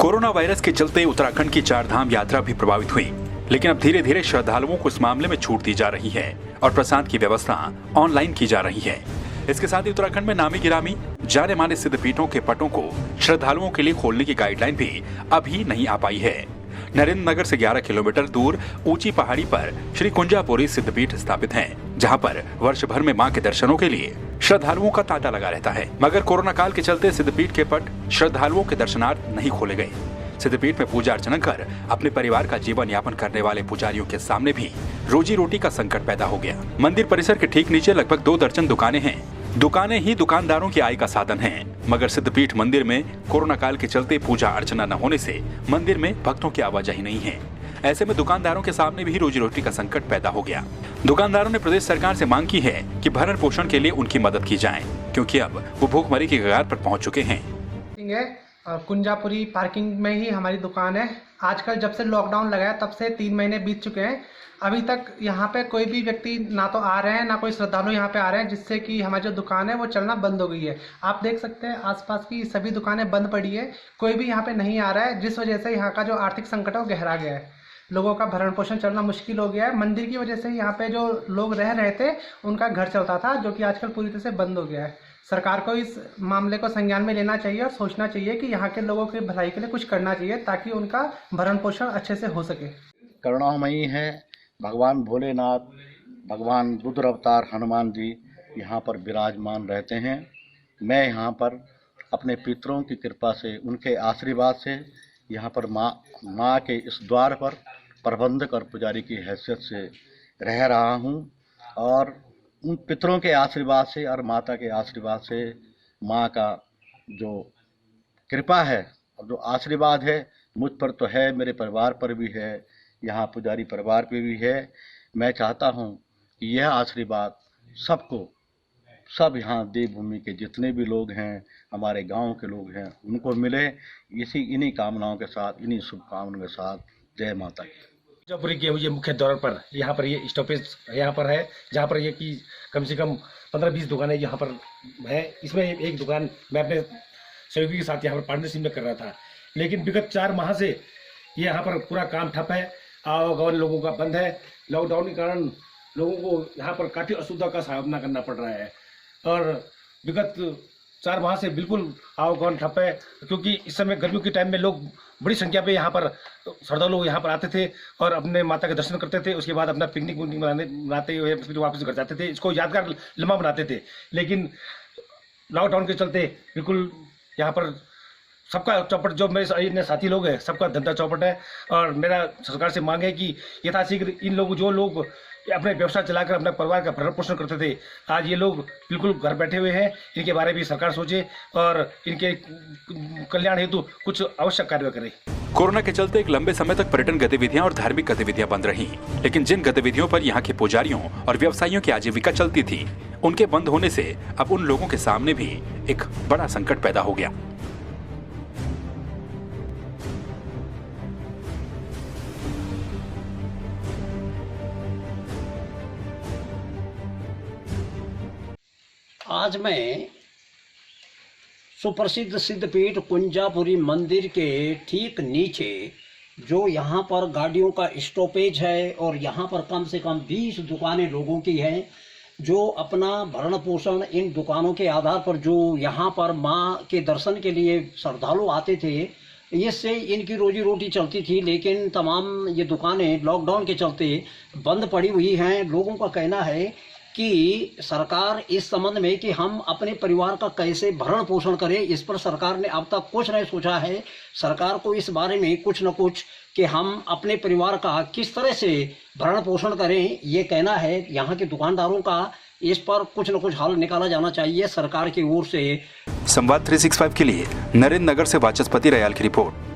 Corona virus के चलते उत्तराखंड की चारधाम यात्रा भी प्रभावित हुई, लेकिन अब धीरे धीरे श्रद्धालुओं को इस मामले में छूट दी जा रही है और प्रसाद की व्यवस्था ऑनलाइन की जा रही है। इसके साथ ही उत्तराखंड में नामी गिरामी जाने माने सिद्धपीठों के पटों को श्रद्धालुओं के लिए खोलने की गाइडलाइन भी अभी नहीं आ पाई है। नरेंद्र नगर से 11 किलोमीटर दूर ऊंची पहाड़ी पर श्री कुंजापुरी सिद्धपीठ स्थापित है, जहां पर वर्ष भर में मां के दर्शनों के लिए श्रद्धालुओं का तांता लगा रहता है। मगर कोरोना काल के चलते सिद्धपीठ के पट श्रद्धालुओं के दर्शनार्थ नहीं खोले गए। सिद्धपीठ में पूजा अर्चना कर अपने परिवार का जीवन यापन करने वाले पुजारियों के सामने भी रोजी रोटी का संकट पैदा हो गया। मंदिर परिसर के ठीक नीचे लगभग 2 दर्जन दुकानें हैं। दुकानें ही दुकानदारों की आय का साधन हैं, मगर सिद्धपीठ मंदिर में कोरोना काल के चलते पूजा अर्चना न होने से मंदिर में भक्तों की आवाजाही नहीं है। ऐसे में दुकानदारों के सामने भी रोजी रोटी का संकट पैदा हो गया। दुकानदारों ने प्रदेश सरकार से मांग की है कि भरण पोषण के लिए उनकी मदद की जाए, क्योंकि अब वो भूखमरी की कगार पर पहुंच चुके हैं। कुंजापुरी पार्किंग में ही हमारी दुकान है। आजकल जब से लॉकडाउन लगा है तब से 3 महीने बीत चुके हैं। अभी तक यहाँ पे कोई भी व्यक्ति ना तो आ रहे हैं, ना कोई श्रद्धालु यहाँ पे आ रहे हैं, जिससे कि हमारी जो दुकान है वो चलना बंद हो गई है। आप देख सकते हैं आसपास की सभी दुकानें बंद पड़ी है, कोई भी यहाँ पे नहीं आ रहा है, जिस वजह से यहाँ का जो आर्थिक संकट है वो गहरा गया है। लोगों का भरण पोषण चलना मुश्किल हो गया है। मंदिर की वजह से यहाँ पे जो लोग रह रहे थे उनका घर चलता था, जो कि आजकल पूरी तरह से बंद हो गया है। सरकार को इस मामले को संज्ञान में लेना चाहिए और सोचना चाहिए कि यहाँ के लोगों की भलाई के लिए कुछ करना चाहिए, ताकि उनका भरण पोषण अच्छे से हो सके। करुणामयी है भगवान भोलेनाथ, भगवान बुद्ध अवतार हनुमान जी यहाँ पर विराजमान रहते हैं। मैं यहाँ पर अपने पितरों की कृपा से, उनके आशीर्वाद से यहाँ पर माँ के इस द्वार पर प्रबंधक और पुजारी की हैसियत से रह रहा हूँ, और उन पितरों के आशीर्वाद से और माता के आशीर्वाद से माँ का जो कृपा है और जो आशीर्वाद है मुझ पर तो है, मेरे परिवार पर भी है, यहाँ पुजारी परिवार पे भी है। मैं चाहता हूँ कि यह आशीर्वाद सब यहाँ देवभूमि के जितने भी लोग हैं, हमारे गांव के लोग हैं, उनको मिले। इन्हीं कामनाओं के साथ, इन्हीं शुभकामनाओं के साथ, जय माता की। कुंजापुरी के ये मुख्य द्वार पर यहाँ पर ये स्टॉपेज यहाँ पर है, जहाँ पर ये कि कम से कम 15-20 दुकानें यहाँ पर है। इसमें एक दुकान मैं अपने सहयोगी के साथ यहाँ पर पार्टनरशिप में कर रहा था, लेकिन विगत 4 माह से ये यहाँ पर पूरा काम ठप है। आवागमन लोगों का बंद है। लॉकडाउन के कारण लोगों को यहाँ पर काफ़ी असुविधा का सामना करना पड़ रहा है, और विगत 4 माह से बिल्कुल आवागमन ठप है, क्योंकि इस समय गर्मियों के टाइम में लोग बड़ी संख्या पे यहाँ पर श्रद्धालु लोग यहाँ पर आते थे और अपने माता के दर्शन करते थे। उसके बाद अपना पिकनिक मनाते हुए फिर वापस घर जाते थे। इसको यादगार लम्हा बनाते थे, लेकिन लॉकडाउन के चलते बिल्कुल यहाँ पर सबका चौपट, जो मेरे साथी लोग हैं, सबका धंधा चौपट है। और मेरा सरकार से मांग है कि यथाशीघ्र इन लोग, जो लोग अपने व्यवसाय चलाकर अपने परिवार का भरण पोषण करते थे, आज ये लोग बिल्कुल घर बैठे हुए हैं। इनके बारे में भी सरकार सोचे और इनके कल्याण हेतु कुछ आवश्यक कार्य करे। कोरोना के चलते एक लंबे समय तक पर्यटन गतिविधियां और धार्मिक गतिविधियां बंद रहीं, लेकिन जिन गतिविधियों पर यहाँ के पुजारियों और व्यवसायियों की आजीविका चलती थी, उनके बंद होने से अब उन लोगों के सामने भी एक बड़ा संकट पैदा हो गया। आज मैं सुप्रसिद्ध सिद्धपीठ कुंजापुरी मंदिर के ठीक नीचे, जो यहाँ पर गाड़ियों का स्टॉपेज है और यहाँ पर कम से कम 20 दुकानें लोगों की हैं, जो अपना भरण पोषण इन दुकानों के आधार पर, जो यहाँ पर माँ के दर्शन के लिए श्रद्धालु आते थे, इससे इनकी रोजी रोटी चलती थी। लेकिन तमाम ये दुकानें लॉकडाउन के चलते बंद पड़ी हुई हैं। लोगों का कहना है कि सरकार इस संबंध में कि हम अपने परिवार का कैसे भरण पोषण करें, इस पर सरकार ने अब तक कुछ नहीं सोचा है। सरकार को इस बारे में कुछ न कुछ कि हम अपने परिवार का किस तरह से भरण पोषण करें, ये कहना है यहाँ के दुकानदारों का। इस पर कुछ न कुछ हल निकाला जाना चाहिए सरकार की ओर से। संवाद 365 के लिए नरेंद्र नगर से वाचस्पति रयाल की रिपोर्ट।